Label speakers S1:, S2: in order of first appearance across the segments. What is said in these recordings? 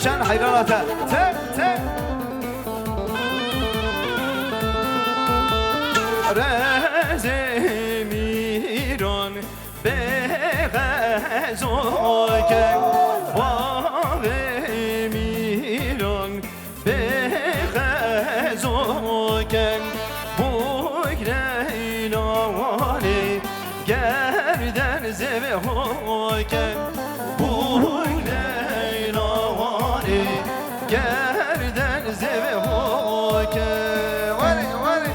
S1: شن حیراناته ته ته رزمیران به غزاکه باغ میران به غزاکه بگریلانه گردن زبه هاکه بگریلانه گردن زبه هاکه ولی ولی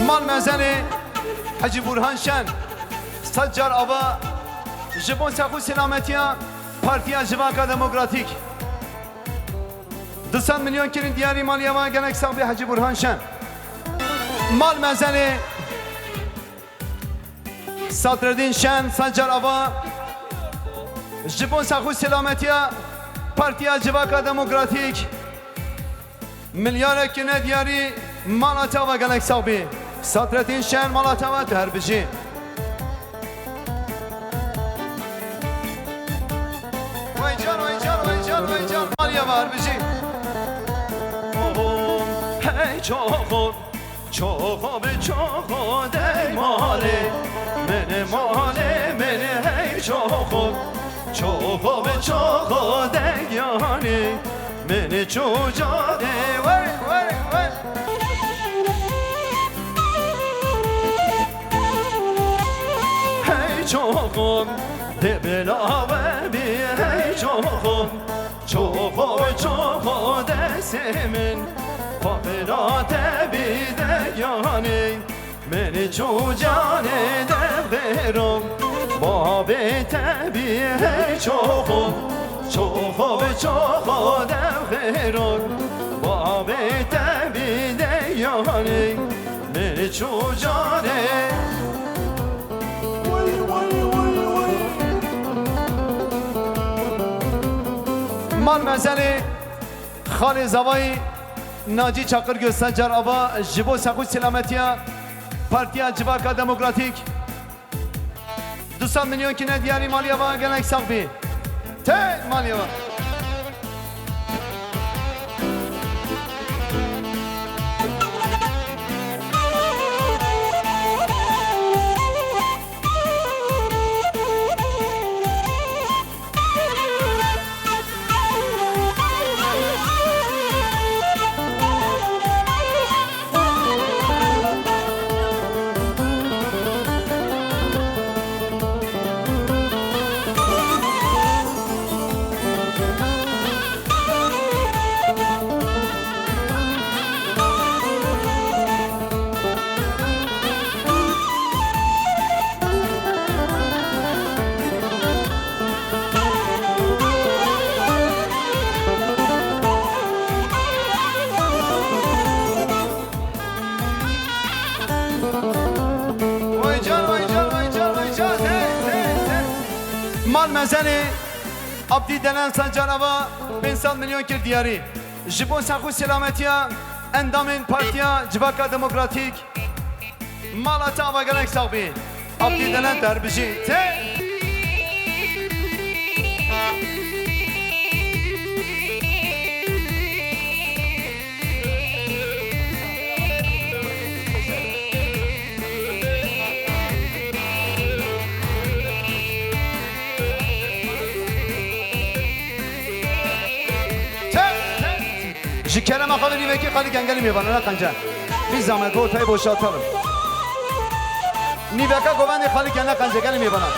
S1: مال مزنه حجی برهان شن سجار آبا جبون سخو سلامتیا پارتیا جواکا دموکراتیک 200 میلیون کرین دیاری مالیه و گنک صاحب حجی برهان شن مال مزنه صدردین شن سجار آبا جبون سخو سلامتیا پارتیا جواکا دموکراتیک میلیارد کنه دیاری مالاتا و گنک صاحبی صدردین شن مالاتا و دربجی وای جان وای جان وای جان وای جان مالیا و دربجی هی چاخو چاخو به چاخو دی ماله من ماله من هی چاخو چاخو به چاخو دی یانی من چوجانه وای وای وای هی چاخو ده بلاوه بی هی چاخو چاخو چاخو دست من فاقرات بیده یانی من چوجانه دبرم باب تبیه چاخو چاخو به چاخو دبرم باب تبیده یانی من چوجانه مال مزنه خال زوایی ناجی چاکر گستن جار آبا جبو سخوش سلامتیا پارتیا جواکا دموکراتیک 200 میلیون کنه دیاری مالیه و گنک صاحبی ته مالیه و مال مزنه عبدی دلن سنجانوا 500 میلیون کرد دیاری جبون سخو سلامتیا اندامین پارتیا جواکا دموکراتیک مالاتا و گلک صاحبی عبدی دلن دربجی ته Şekerem akalı niveki kalı gengelim yabanı ne kanca. Bir zaman ortayı boşaltalım. Niveka govende kalı gene kanca gelim yabana.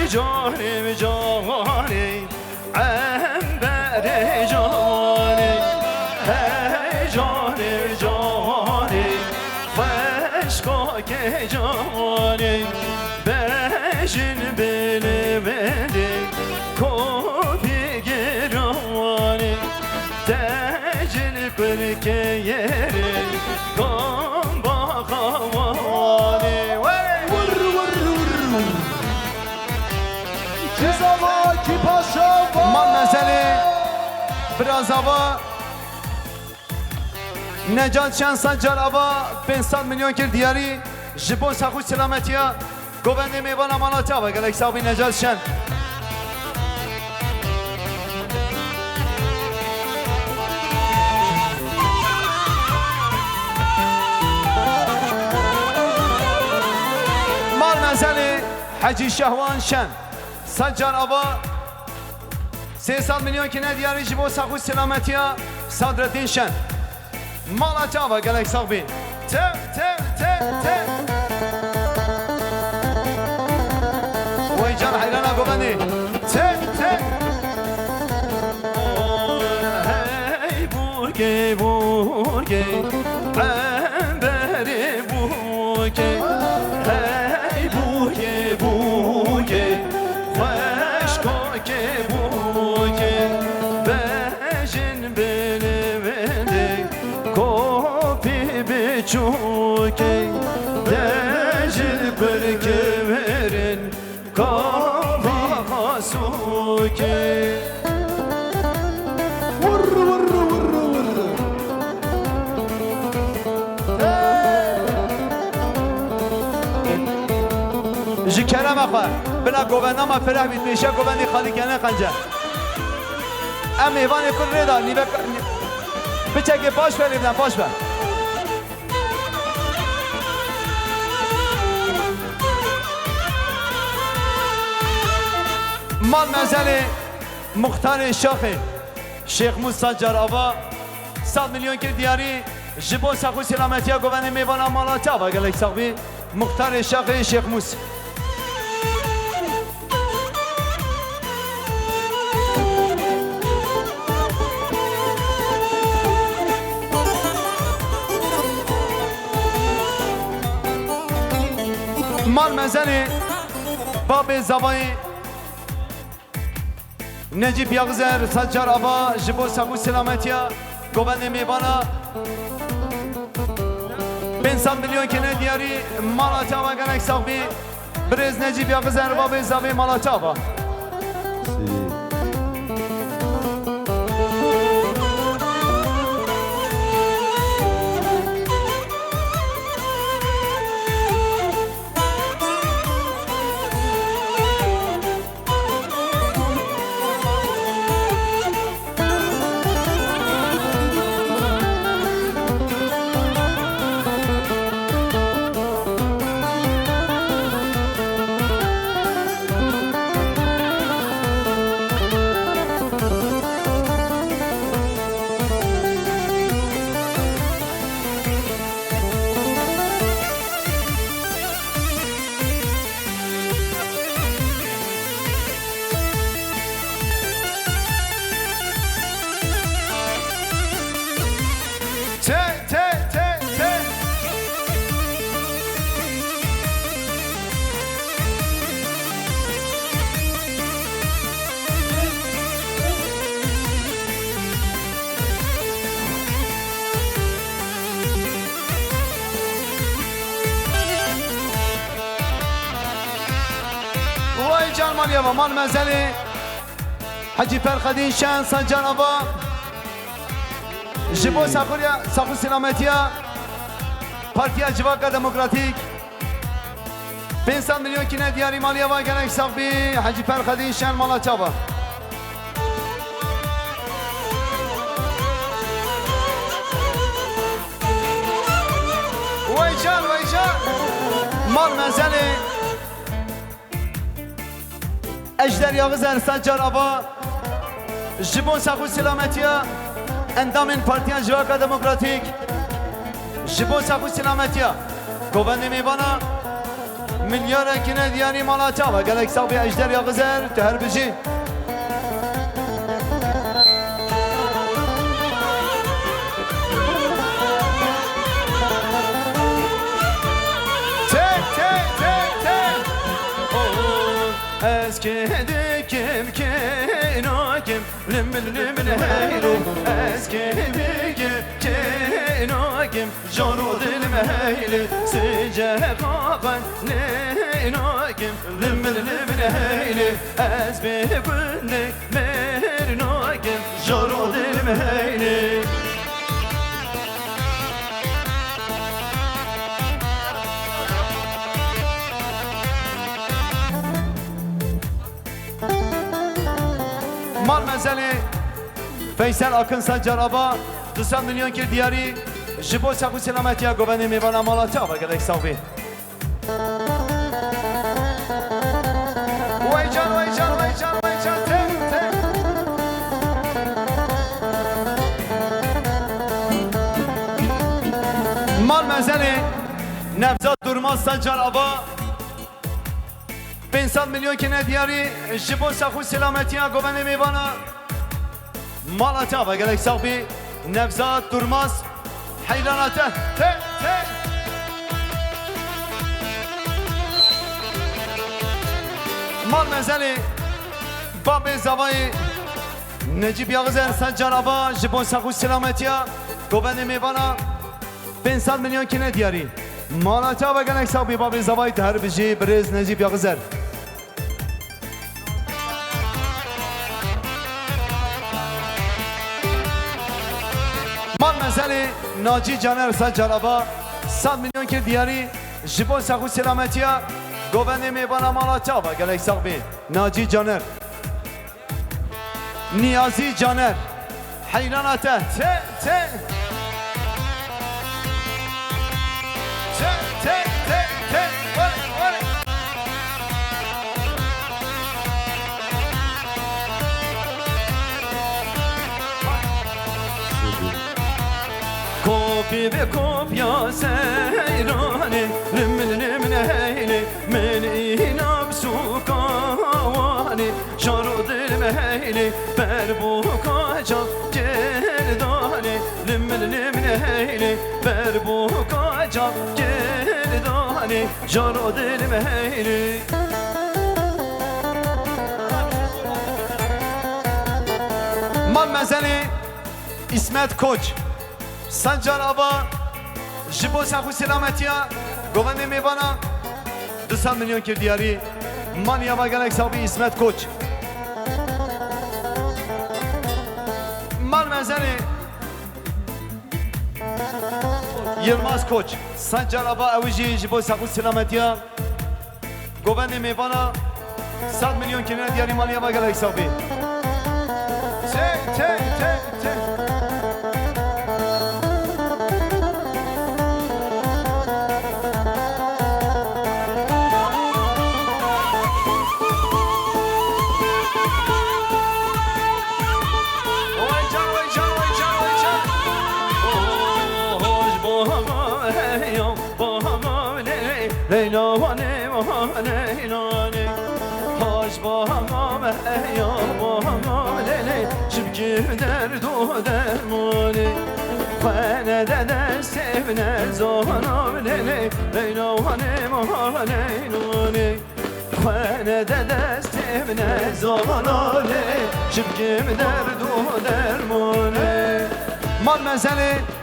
S1: جانم جانی عنبر جانی ای جانم جانی فشکاک جانی بجن بله بله کوپی گرانی تجل برکه یری کن با خوانی مال مسئله برازاوا نجات شان سنجار آوا 500 میلیون کرد دیاری جبون سخوش سلامتیا گوبنده میوان اماناتا و گلک صاحبی نجات شان مال مسئله حجی شهوان شان سنجار آوا 300 میلیون که ندیاری جبو سخوش سلامتیا صدرتین شن مالا چاوا گلک صاحبی ته وی جان حیرانا گوبندی ته هی بورگی بورگی عنبری بورگی هی بورگی بورگی خشکاک بورگی بجن بله بله کوپی بچوکی دجل برکه برن کافا خاسوکی جی کرم اخوار بلا گوبنده ما فرح بید میشه گوبندی خالی کنه خنجر ام ایوان کل ریدار نیبه بچه که پاش بر لیبدن پاش بر مال مزل مختار شاخی شیخ موسی جرابا 100 میلیون که دیاری جبو سخو سلامتی ها گوبنده میوان امالاتا و گلک صاحبی مختار شاخی شیخ موسی مال مزنی باب زبای نجیب یغزر سجار آبا جبو سخو سلامتیا گوبند میبانا 500 میلیون که ندیاری مالاتا و گنک صاحبی برز نجیب یغزر باب زبای مالاتا با جان مالیا و مان مزلی حجی فرخدین شان سنجان آبا جبو سخو سلامتیا پارتیا جواکا دموکراتیک 500 میلیون که ندیاری مالیا و گنک صاحبی حجی فرخدین شان مالا چابا وی جان مال مزلی اجدر یاغزر سنجار آبا جبون سخو سلامتیا اندام پارتیا جواکا دموکراتیک جبون سخو سلامتیا گوبند میبانا milyarəkine diyari Malatya ve gelek sabi ejder ya güzel teherbici. Eskidi kim kim limil heyri eskidi kim jaro dilim heyri sıcak kapan kim limil heyri ezbi günni mer kim jaro dilim heyri Mal mezeli Veysel Akın Sancaraba 200 milyon kir diyari Jibo Saku Selametiya Goveni Mevana Malatya ve gerek savbi Vaycan Mal mezeli Nevzat Durmaz Sancaraba 500 milyon kine diyari Jibo Saku Selametiya Goveni Mevana Malatya ve gerek savbi Nevzat Durmaz Hayranate Mal mezeli Babi Zavai Necip Yağızer Sancaraba Jibo Saku Selametiya Goveni Mevana 500 milyon kine diyari Malatya ve gerek savbi Babi Zavai Teherbici Brez Necip Yağızer Mal mezeli Naci Caner Sancaraba 100 milyon kir diyari Jibo Saku Selametiya Goveni Mevana Malatya ve gerek savbi Naci Caner Niyazi Caner Hayranate Kopi ve kopya seyrani Limil heyli Men inab sukavani Şaru dilim heyli Berbu kaçak geldani Limil heyli Berbu kaçak geldani Şaru dilim heyli Mal mezeli İsmet Koç Sancaraba Jibo Saku Selametiya Goveni Mevana 200 milyon kir diyari Manya ve gerek sahibi İsmet Koç Mal mezeli Yılmaz Koç Sancaraba Evici Jibo Saku Selametiya Goveni Mevana 100 milyon kir diyari Manya ve gerek sahibi Leyla vane vane nane Haş baham ya baham lele Şibki derdu dermane Khane de sevne zonam lele Leyla vane vane nane Khane de sevne zonam lele Şibki derdu dermane Mal mezeli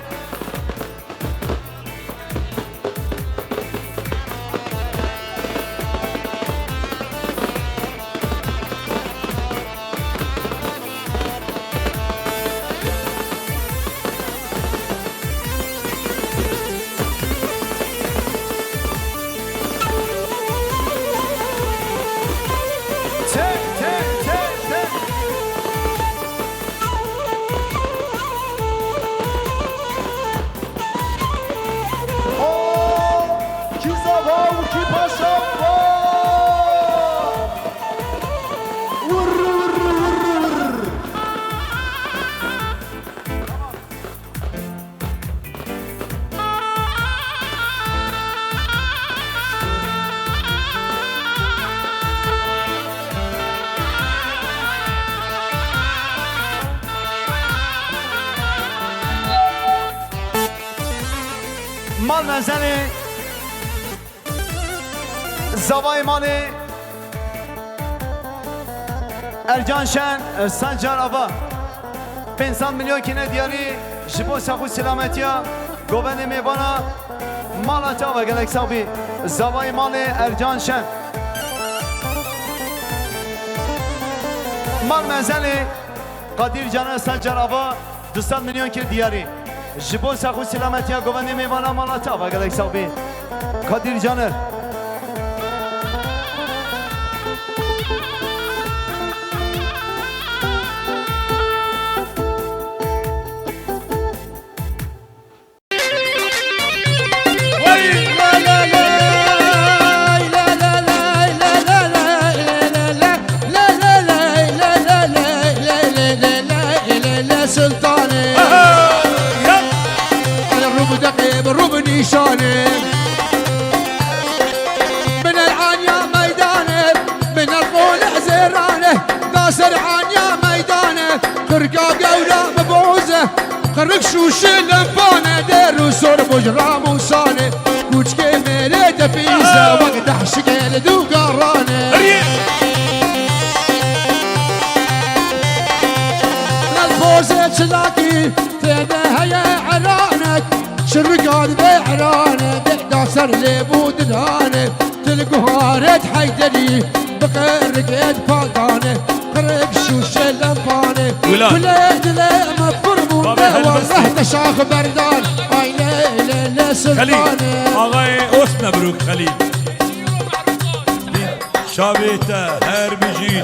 S1: مال منزلی زوای مالی ارجان شن سنجار آبا 500 میلیون کنه دیاری جبو سخو سلامتیا گوبن میوانا مالا چاوه گلک سابی زوای مالی ارجان شن مال منزلی قدیر جان سنجار آبا 200 میلیون کنه دیاری جبو سخو سلامتیا گوبن میوانا مالا چاوه گلک سابی قدیر جانر
S2: من العانية ميدانه من القولع زيرانه ناصر عانية ميدانه ترقى قولة مبعوزة خرق شوش اللمبانه دير وصور مجرام وصانه كوش كميلة تفيزة وقت حشق الدو قرانه الفوزة تلاقي تيدها يا عرانك شرقان بعرانه داسر ليبود دانه تلقهارت حيدري بقرقت فاضانه قرب شوش اللمبانه ولاد لا مفرمون والله تشاخ بردان اي ليلة سلطانه
S3: آقای اوس مبروک خلیل شابيته هر بيجي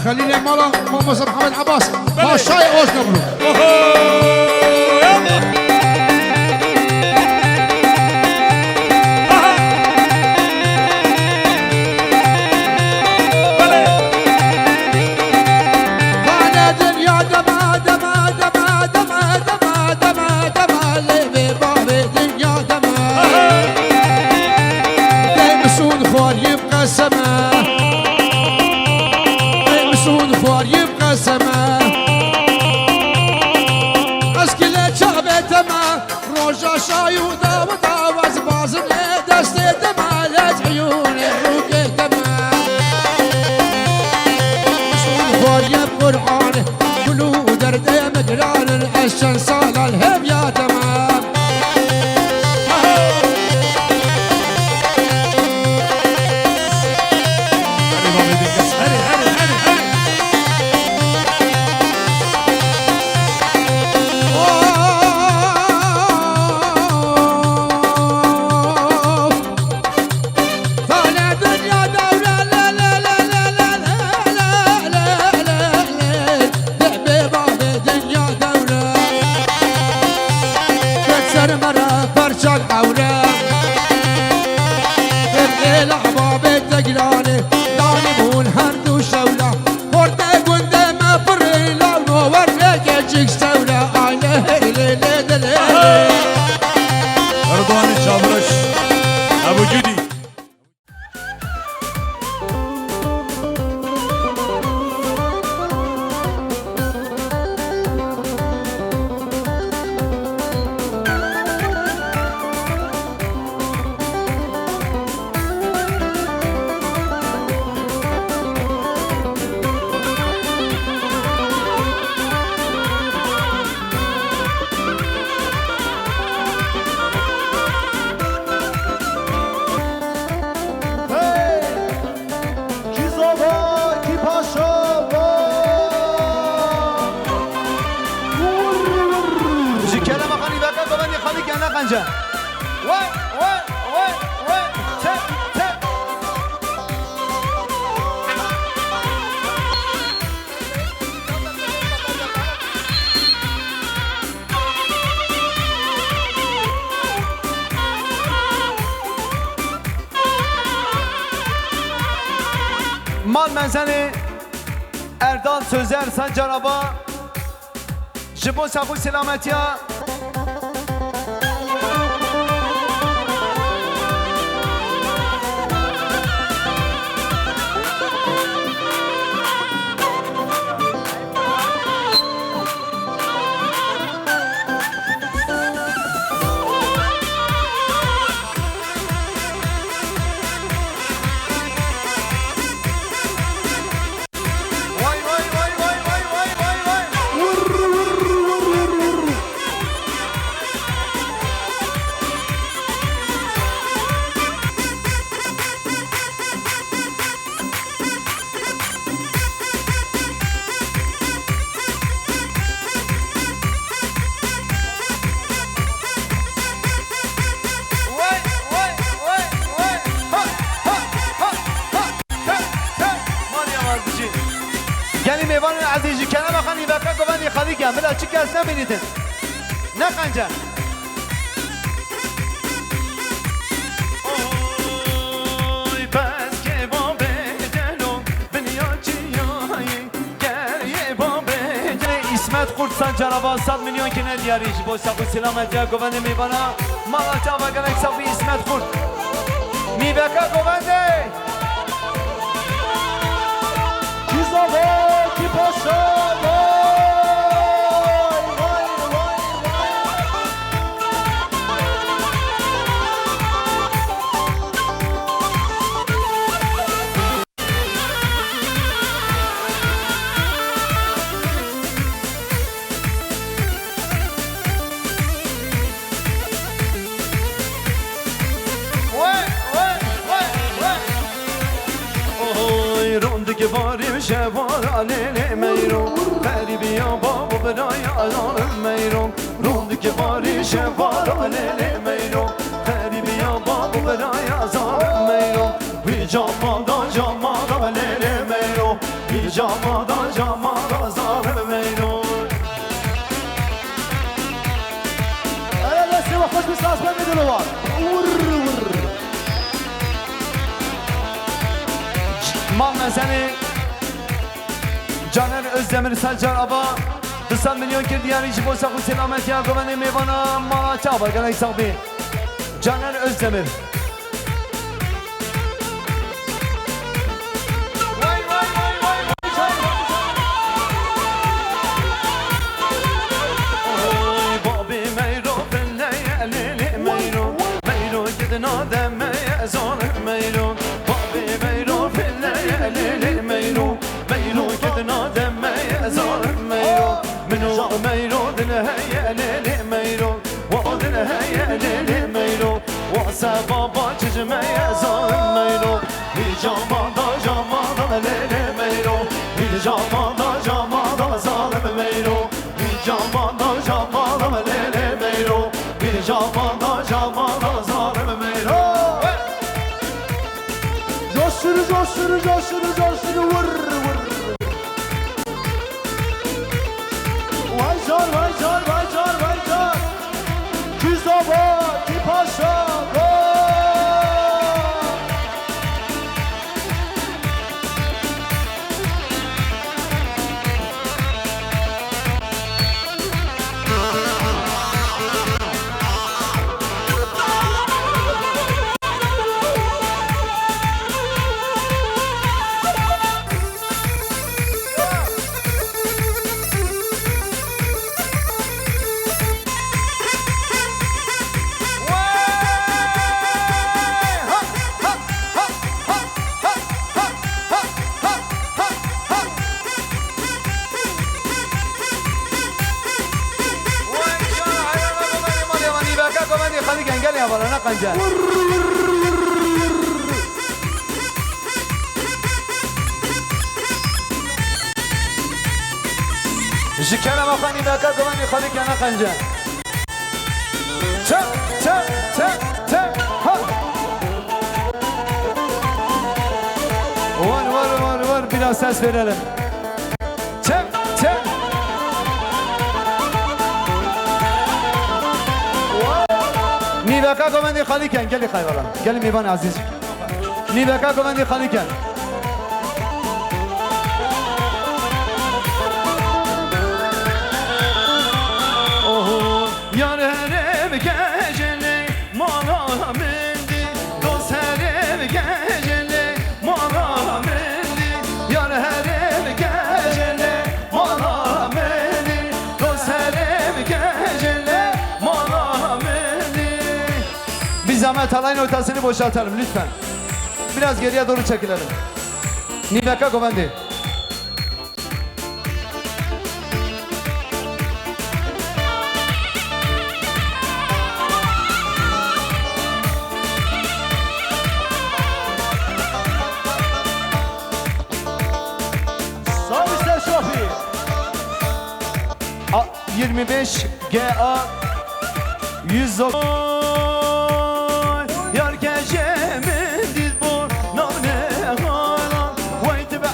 S2: خليل مالا مصر محمد عباس باشاي اوس مبروك عشان صال الهم يا تمام
S3: رضوان الشابرش ابو جدي
S1: قنجة وي وي وي وي تك تك مال منزلی اردال سوزر سنجارابا جبو سخو سلامتیا بجی گلی میوان عزیزی کنه بخوانی بکر گوانی خالی گم بلا چی کس نبینیدن نه قنجه اوی بس که با بجلو بنیا چیایی گریه با بجلو اسمت خورد سنجرابا 100 میلیون که ندیاریش با ساقو سلامت جا گوانی میوانا مالا جا و گلک ساقی اسمت خورد میبکر گوانده
S4: Ki paşa vay vay vay
S1: که باریم شبار لیل میرو غریبی بابا برای آلان میرو روند که باری شبار لیل میرو غریبی بابا برای آزار میرو بی جامادا جامادا لیل میرو بی جامادا جامادا زار میرو
S4: Hele de size hoş bir saz ben müdürü var. Vur vur.
S1: Mahmezeni Caner Özdemir Selcar Aba 200 milyon kirdi yani jibo sakın selamet ya güveni meyvana mala çaba gene sahibi Caner Özdemir Vay vay vay vay Oy babi meyro felleyeli meyro Meyro gidin ademeye zor meyro Babi meyro felleyeli meyro Meyro gidin ademeye zor meyro Mino meyro dine heyeli meyro Wa dine heyeli meyro Wa sebaba çizmeye zor meyro Hicamada camada lele meyro Hicamada camada zalim meyro Hicamada camada lele meyro Hicamada camada zalim meyro
S4: Coşsunu coşsunu coşsunu coşsunu vur vur. Vay can vay can vay can vay can. Ki zaba ki paşa vay.
S1: خلي قنقل يا بلا نقنجل جكانا ما خاني باكا قواني خليك يا نقنجل تا تا تا تا ها ور ور ور ور biraz ses verelim تا تا نیوکا گوندی خالی کن گلی خیلی والا گلی میوان عزیز نیوکا گوندی خالی کن اوه یار هرم گجلی مالا مندی دوست هرم گجلی مالا مندی یار هرم گجلی مالا مندی دوست هرم گجلی مالا مندی bir zahmet alayın ortasını boşaltalım lütfen. Biraz geriye doğru çekilelim. Niveka Govendi.
S4: Sağ üstte Şofi.
S1: 25 GA 190 Yar gecemin diz bu navne halan Vay tebe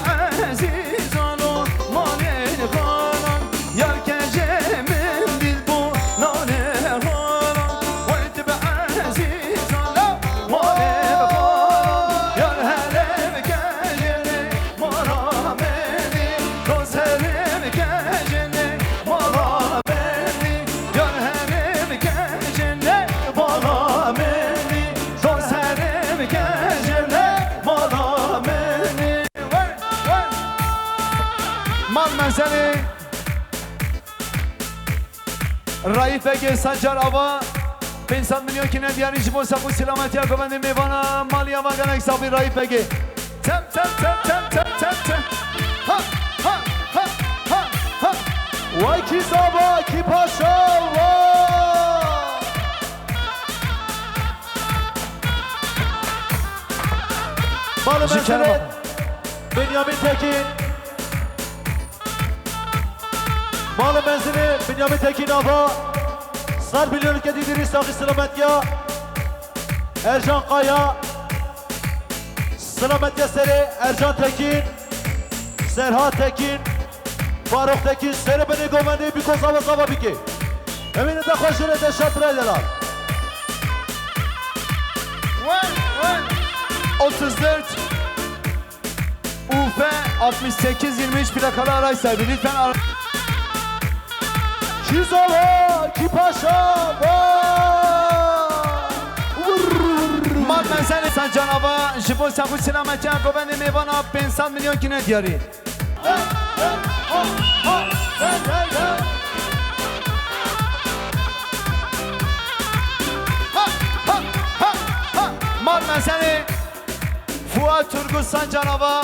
S1: مال منزلی رئیس بگه سنجر آوا 500 میلیون که ندیاری جبو سبو سلامتی ها گوند میوانا مالی آوا گنک سابی رئیس بگه تم تم تم تم تم تم تم ها ها ها ها ها
S4: وای کی زابا کی پاشا مال منزله بنیامین تکین مال منزله بنیامین تکین آبا 100 میلیون که دیدی ساقی سلامتیا ارجان قایا سلامتیا سره ارجان تکین سرها تکین فاروق تکین سره بنی گومنی بیکو زاوا زاوا بیکی امین ده خوش ده شط را دلال
S1: 34 Ufe 68-23 plakalı araç sahibi lütfen ara...
S4: کی زاوا کی پاشا
S1: مال منزل سنجان آبا جبو سخو سلامتی ها گوند میوانا 500 میلیون که ندیاری مال منزل فواد ترگوز سنجان آبا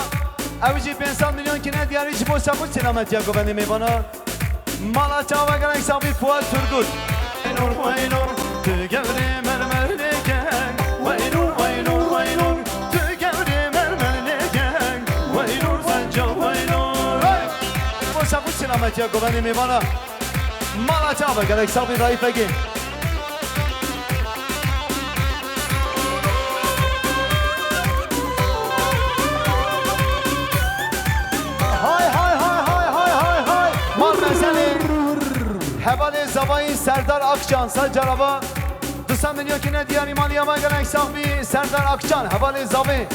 S1: اویجی 500 میلیون که ندیاری جبو سخو سلامتی ها گوند میوانا مالا چاوا گرنگ سابی فواد ترگوز وینور وینور تو گوری مرمر نگن وینور وینور وینور تو گوری مرمر نگن وینور سنجان وینور جبو سخو سلامتی ها گوند میوانا مالا چاوا گرنگ سابی رایی بگی حوال زبایی سردار اکشان سنجر آبا 200 میلیون که ندیاری مالی آبا گرنگ صاحبی سردار اکشان حوال زبایی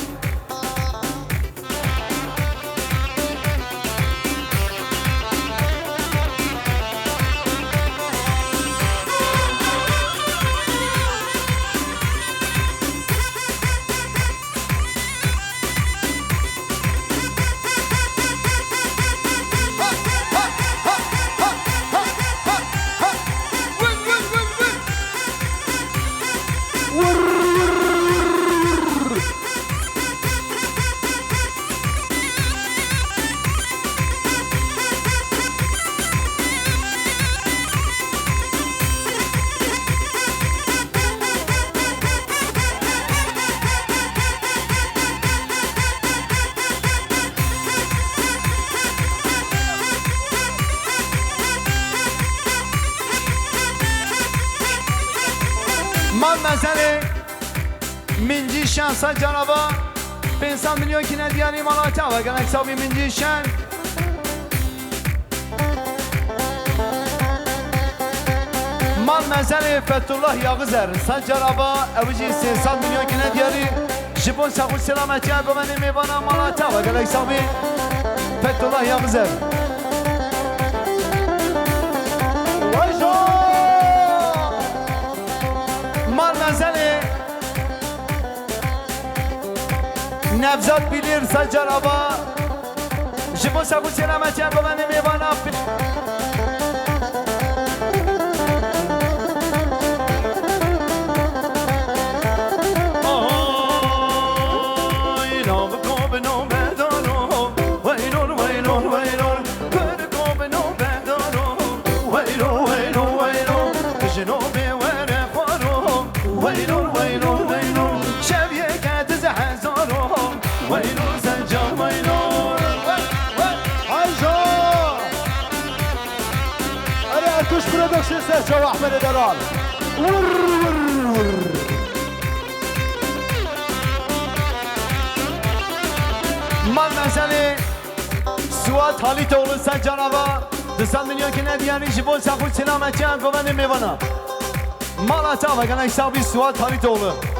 S1: مال منزل منجی شن سنجان آبا 500 میلیون که ندیاری مالا چاوا گرنگ صاحبی منجی شن مال منزل فتولlah یاغزر سنجان آبا اویجی 300 میلیون که ندیاری جبون سخو سلامتی ها گوند میوانا مالا چاوا گرنگ صاحبی فتولlah یاغزر مال منزل نفزات بیلیر سنجر آبا جبو سخو سلامتی ها گوند میوانا
S4: برودكشن سيرجو احمد دلال
S1: مال منزل سوات حالی توغل سنجان آبا 200 میلیون که ندیاری جبون سخو سلامتی ها گوند میوانا مالا چاوا گرنگ صاحبی سوات حالی توغل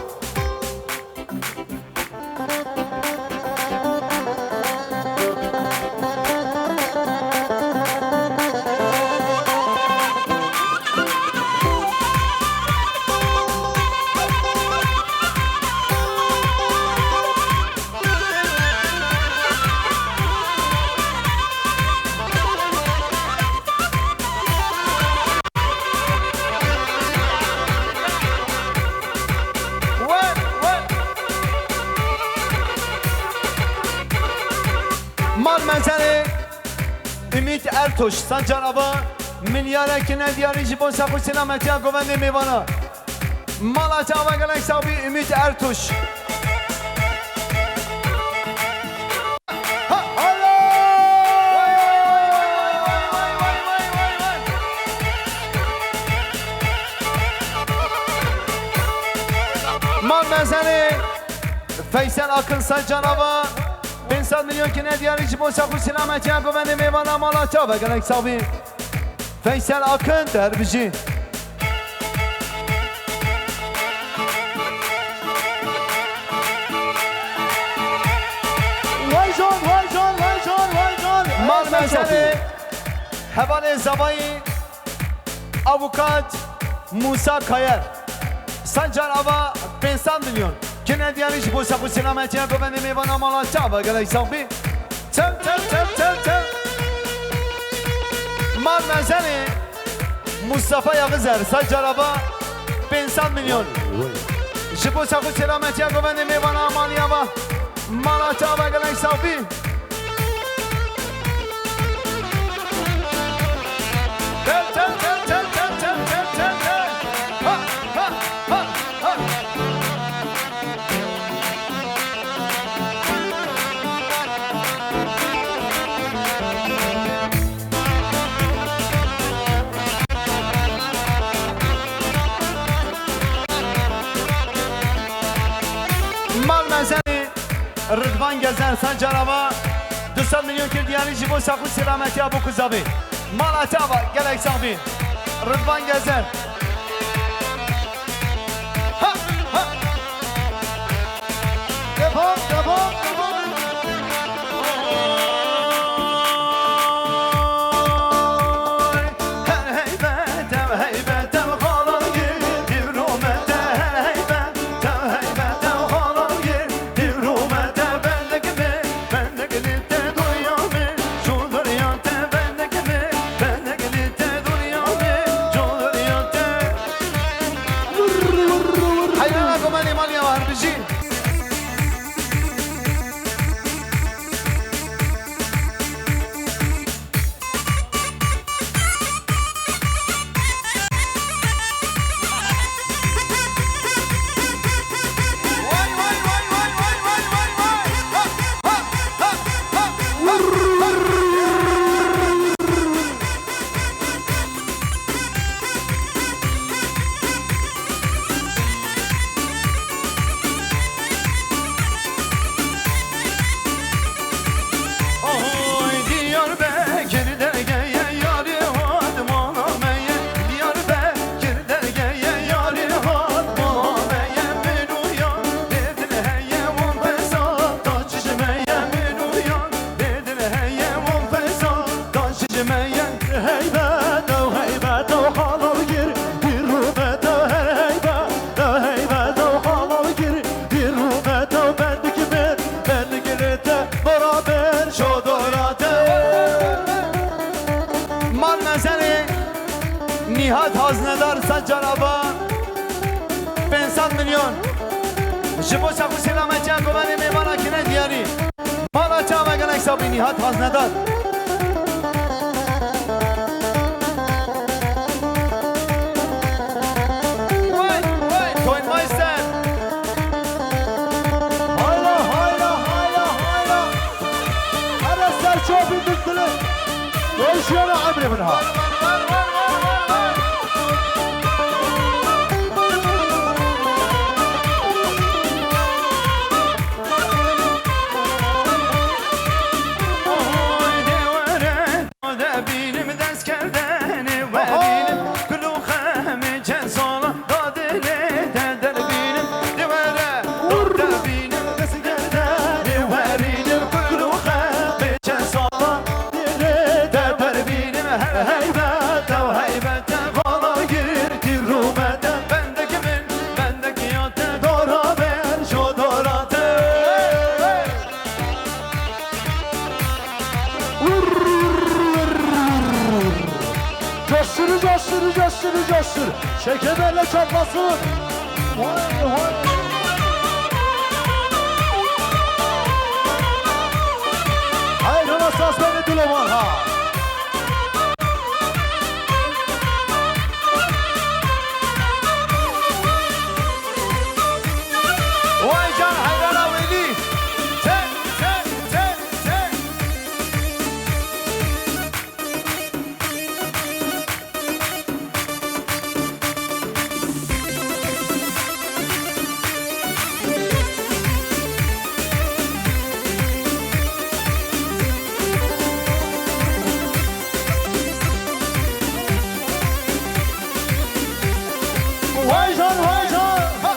S1: Mal mezeni Ümit Ertuş Sancaraba Milyara kine diyarı jibon sakı selametiya govendi meyvana Mala çava gelek sahibi Ümit Ertuş Mal mezeni Feysel Akın Sancaraba 500 milyon kine diyarı jibon sakı selametiya govendi meyvana Mala çava gelek sahibi Feysel Akın derbici
S4: Vay can.
S1: Mal mezeni Hevale Zabayi Avukat Musa Kayer Sancar Ava 500 milyon Kine diyarı jibon sakı selametiya govendi meyvana Mala çava gelek sahibi Tem Mal mezeni Mustafa Yağızer Sacaraba 500 milyon Jibo sakı selametiya govendi meyvana Maliyava Mala çava gelek sahibi Tem Ha Mal mezeni Rıdvan Gezer Sancaraba 200 milyon kir diyarı jibo sakı selameti bu kızabi Mal çava gelek sahibi Rıdvan Gezer
S4: Devam.
S1: Heybetem halal gir divrumete Heybetem halal gir divrumete Bendekilite duryami şu duryate Bendekilite duryami şu duryate Hayrana komani malya var bizi Nihat Haznedar Sancaraba 500 milyon Jibo sakı selametiya govendi meyvana kine diyarı Mala çava gelek sahibi Nihat Haznedar Toynmeister
S4: Hayla. Hadi Serço bildirdiniz. Görüşüyor Emre Minha. Coştur. Şekeberle çatlasın. Vay. Hayır. Süleyman ha.
S1: Vay can hayran aveli. Çek, çek, çek, çek.
S4: Vay can vay can.
S1: Ha.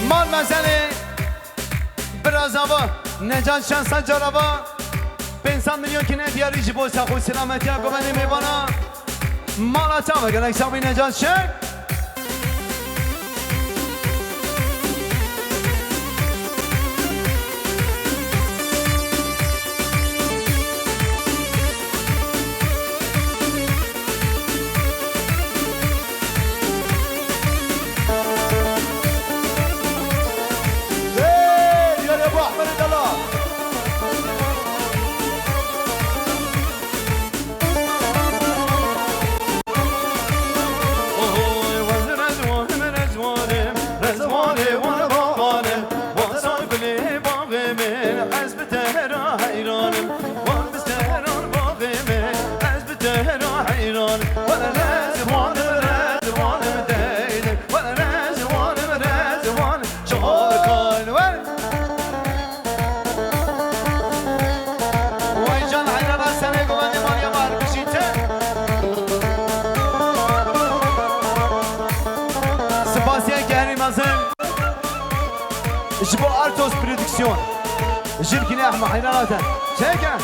S1: Mal mesele biraz hava Necan şansa caraba 500 milyon ki ne diyarı jibo sakho selamet ya güveni mi bana Mala çava gerek sabi Necan şek
S4: Hey ya Ebu Ahmed Dala.
S1: Spasiye Kerim Azim Jibo Artos Prodüksiyon Jirkine Ahmet hayranata Çekin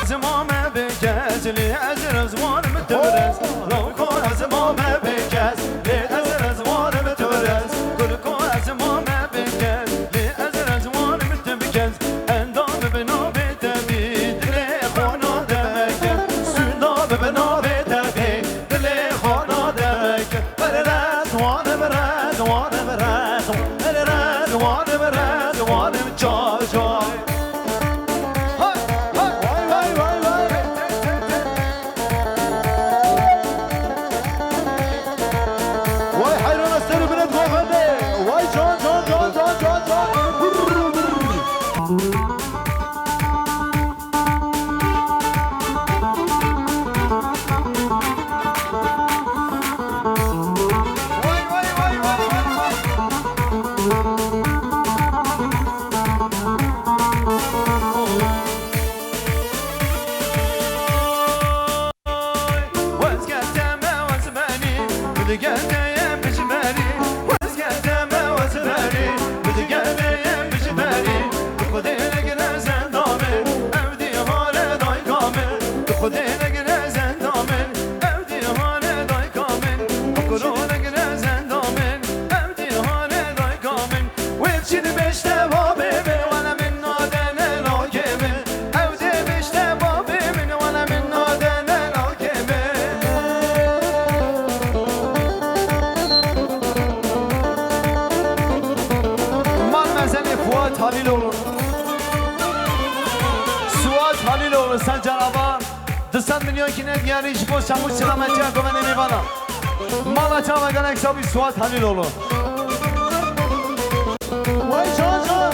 S1: زمامه بکز لی از رزوان متورز رو کن از زمامه بکز لی از رزوان متورز کل کن از زمامه بکز لی از رزوان متبکز اندام بنا بتبید لی خانا دمکن سونا بنا بتبید لی خانا دمکن برد وانم رد وانم رد برد وانم رد وانم جای جای
S4: Vay hayran aslanı Bülent Goğan'de. Vay can can can can can can.
S1: Vay vay vay vay vay vay. وزگتم وزبانی بدگتم بجبری وزگتم وزبانی بدگتم بجبری خودی نگره زندامه اودی حال دای کامل خودی نگره زندامه اودی حال دای کامل کرو نگره زندامه اودی حال دای کامل ویچید بشته بابه وانا من نادن راکبه اودی بشته بابه من وانا من نادن راکبه Mal mesele Fuat Haliloğlu Suat Haliloğlu Sancaraba 200 milyon kine diyarı jibo şamuş selametiye güveni mi bana Mala çava gelen sabi Suat Haliloğlu
S4: Vay can can.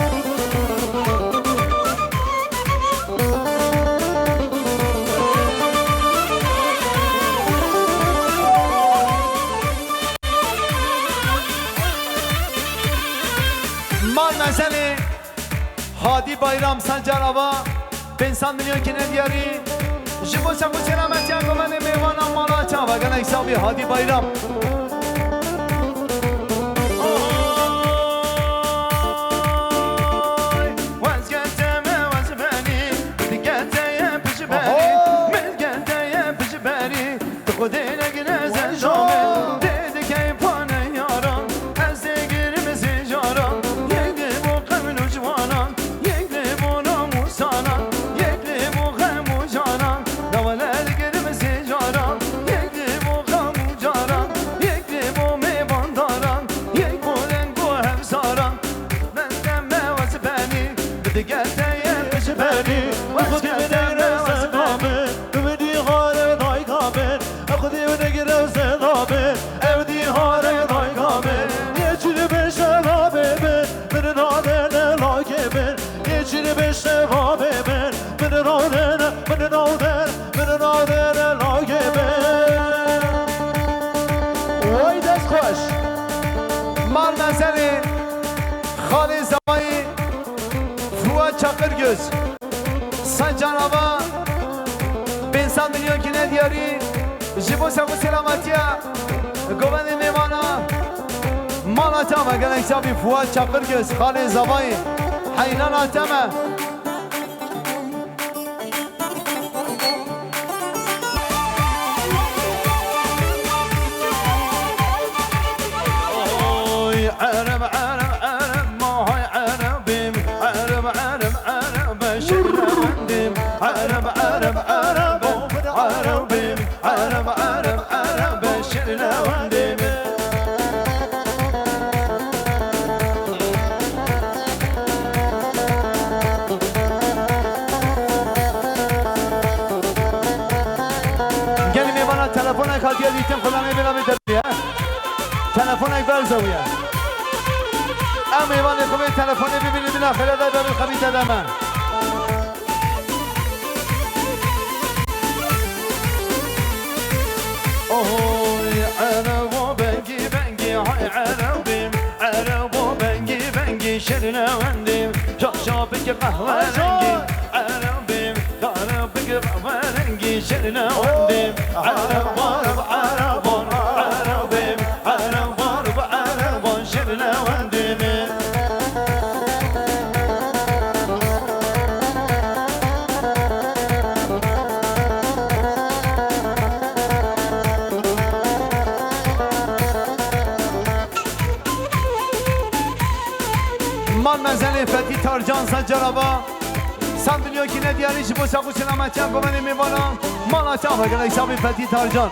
S1: Mal mesele Hadi Bayram Sancaraba 500 milyon kine diyarı jibo şamuş selametiye güveni mi bana Mala çava gelen sabi Hadi Bayram
S4: از خوش
S1: مال مزنی خالی زمانی فواد چاقرگöz سنجانابا 500 milyon kine diyari jibo sabu selamatiya goveni mevana Malatama gelek sabi Fuat Çakırgöz Halil Zabai Hayran Atama Oy Arab Arab Arab Mahay Arabim Arab Arab Arab Şirlendim Arab Arab Arab Arabim Arab Arab Arab Şirlendim telefonek hadiye diyetim kullanmayı beraber tabii ya. Telefonek ver zavuya. Ama eyvallah kuvvet telefonu birbirine ahire de bir kabit edemem. Oy arabo bengi bengi hay arabim arabo bengi bengi şerine vendim şapşapiki kahve rengi arabim karabiki kahve rengi şerine vendim arab arab arabon arabim arab arab arabon şerine vendim Mal menzeli Fethi Tarcan Sancaraba Sen biliyor ki ne diğer işi bu saku selametyen komeni mi bana Mal açan ve gene İsami Fethi Tarcan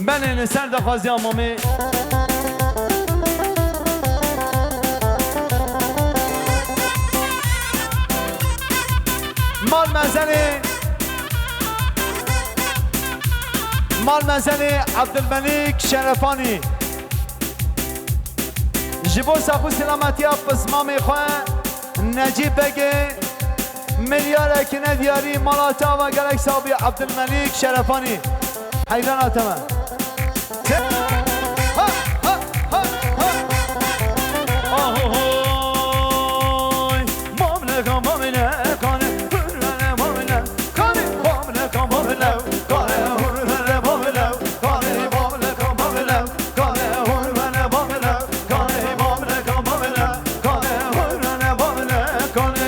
S1: Ben en eser de Gazi Amami Mal mezeni Abdülmelik Şerefani Jibo saku selametiya qismami xwe Necip Begi milyar ekine diyari Malata ve gerek sahibi Abdülmelik Şerefani Hayran atama Ha ha ha ha Ahoy Mamleka mamlekane Hürrene mamlekane Mamleka mamlekane Hürrene mamlekane Mamleka mamlekane Hürrene mamlekane Mamleka mamlekane Hürrene mamlekane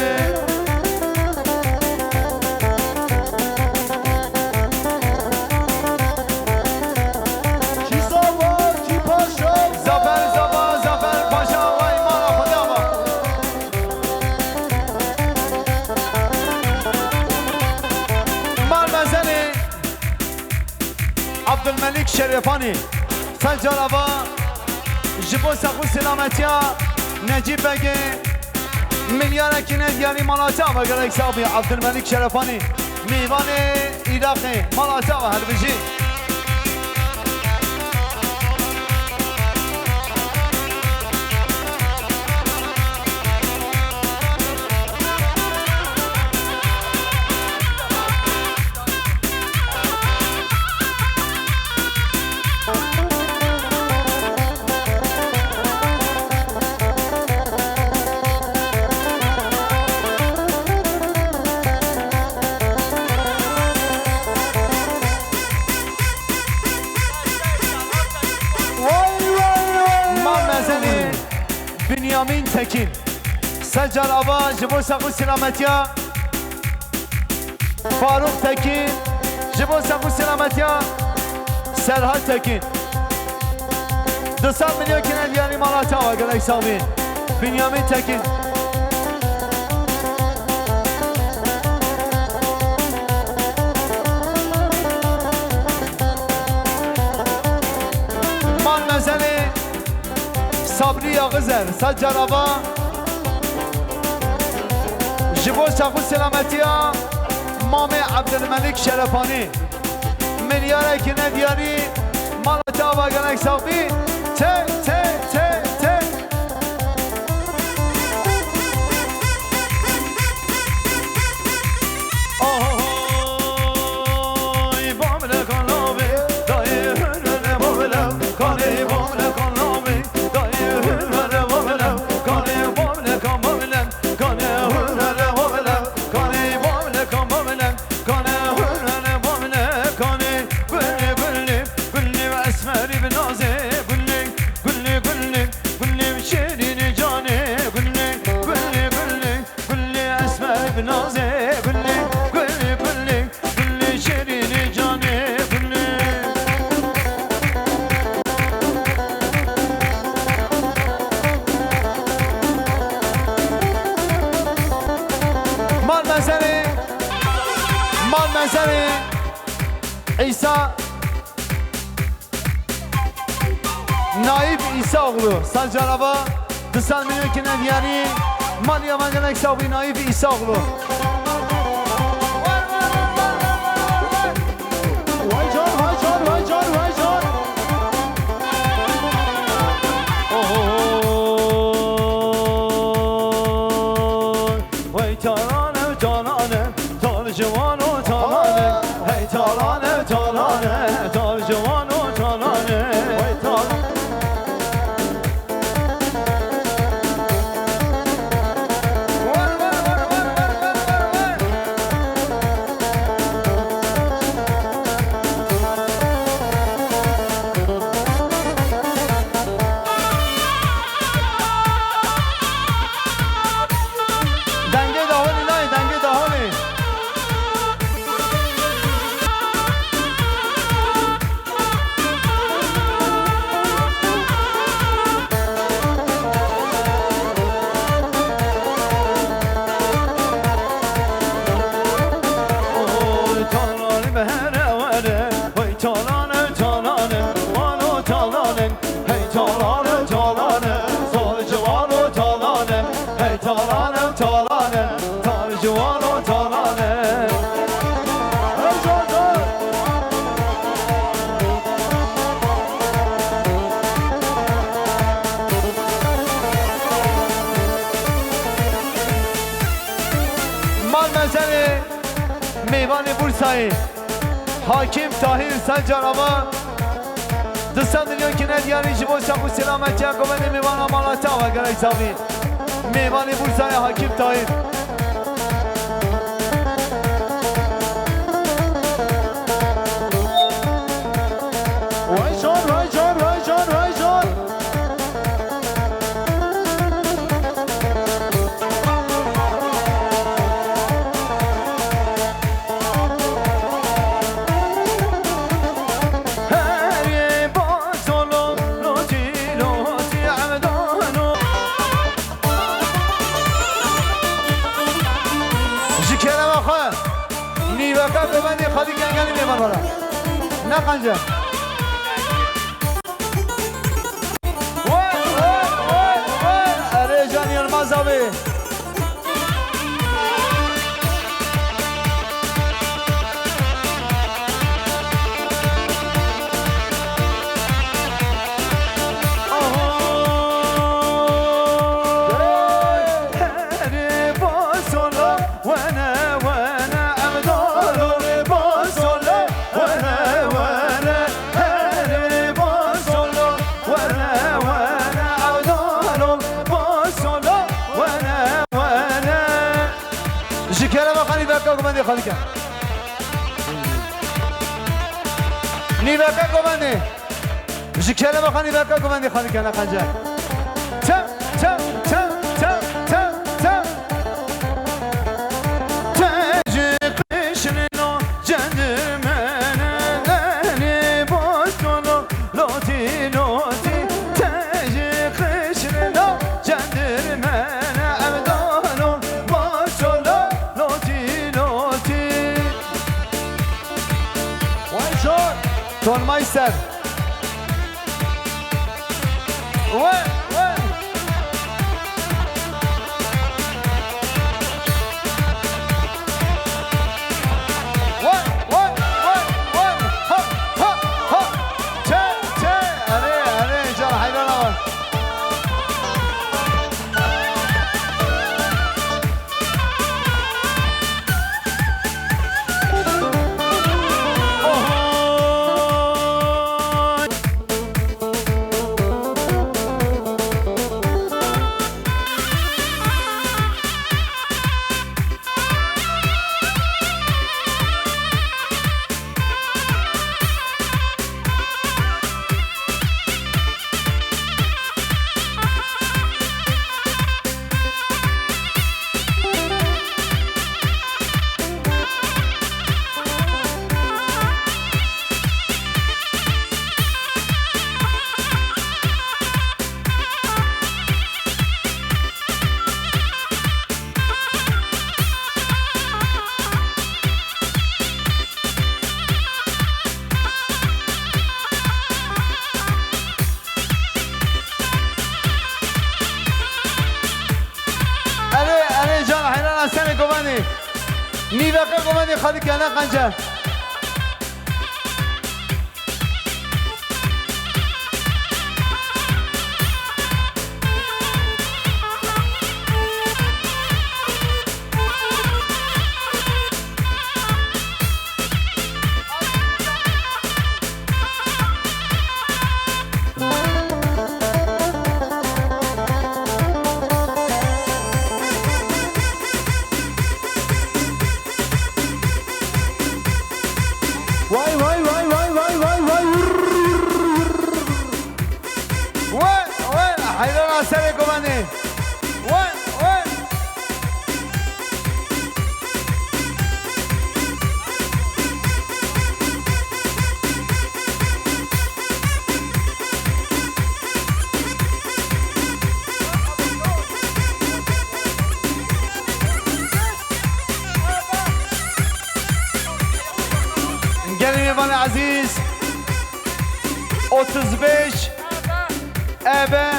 S1: عبدالملک شریفانی سجاروا جبو سخو سلامتیا نجیب بگه میلیارد کنه دیاری مالاتا و گرک صاحبی عبدالملک شریفانی میوان ایراقی مالاتا و هربجی بنیامین تکین سجل آوا جبو سقو سلامتیا فاروق تکین جبو سقو سلامتیا سرحال تکین 200 میلیون کنه دیاری مالاتا و گلک سامی بنیامین تکین مال مزنی صبری آغزر سجل آوا جبو سقو سلامتیا مام عبدالملک شرفانی میلیاره کنه دیاری مالاتا و گلک سامی ته ته ته ته آهای بامله کنابی دایی هنره بامله کانی بامله کنابی دایی هنره بامله کانی بامله کن بامله کانی هنره بامله کانی بامله کن بامله کانی هنره بامله کانی گلی گلی گلی و اسمری بنازه گلی گلی گلی گلی شیرین جانه گلی گلی گلی گلی اسمر بنازه گلی گلی گلی گلی شیرین جانه گلی مال منظره عیسی نایب عیسی oğlu Sancaraba 200 milyon kine diyari mal yabancı eksabi nayib İsa oğlu
S4: Vay can, vay can, vay can, vay can.
S1: Vay talane talane tarcıvano talane hey talane talane tarcıvano talane vay talane denge daholi nay denge daholi oy talane behere vere vay talane talane vano talane hey talane talane sarcıvano talane hey talane talane sarcıvano talane hey can mal mezeni meyvani Bursa'yı Hakim Tahir Sancarama 200 milyon kine diyari jibo şaku selamet ya komedi meyvana malata ve gerek sabi meyvani Bursa'yı Hakim Tahir
S4: Vay can, vay can, vay can, vay can.
S1: her ye batolo loti loti amdano Jikere bakha niye kadar bende khadi gengani meyvan vara ne kanca Jikere bakani vaka komandi khalika. Ni vaka komandi. Jikere bakani vaka komandi khalika na kanja. Tam tam tam tam tam tam. Tecik kışını cendirmene neni bostonu loti loti. Tecik kışını cendirmene evdonu bostonu loti loti.
S4: One shot.
S1: Tonmeister. Ouais, ouais. Ouais, ouais, ouais, ouais. Ha, ha, ha. Çe, çe. Allez, can hayran var. Oh. جان حیران هستن گوانی نیوکا گوانی خالی کنه قنجه
S4: Vay vay vay vay vay vay vay.
S1: وين حيدر عساري كوماندي وين gelin bana aziz 35 ebe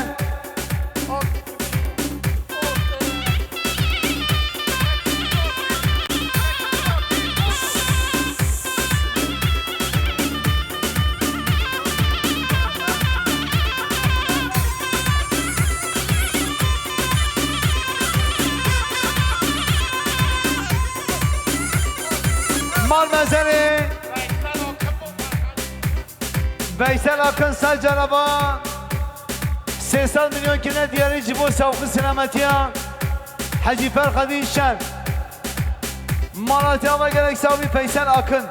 S1: mal mezeni Veysel Akın Salcanaba 300 milyon kine diyarı cibo savkı sinematiya Hacı Ferhadi Şen Malatya'ma gerek sahibi Veysel Akın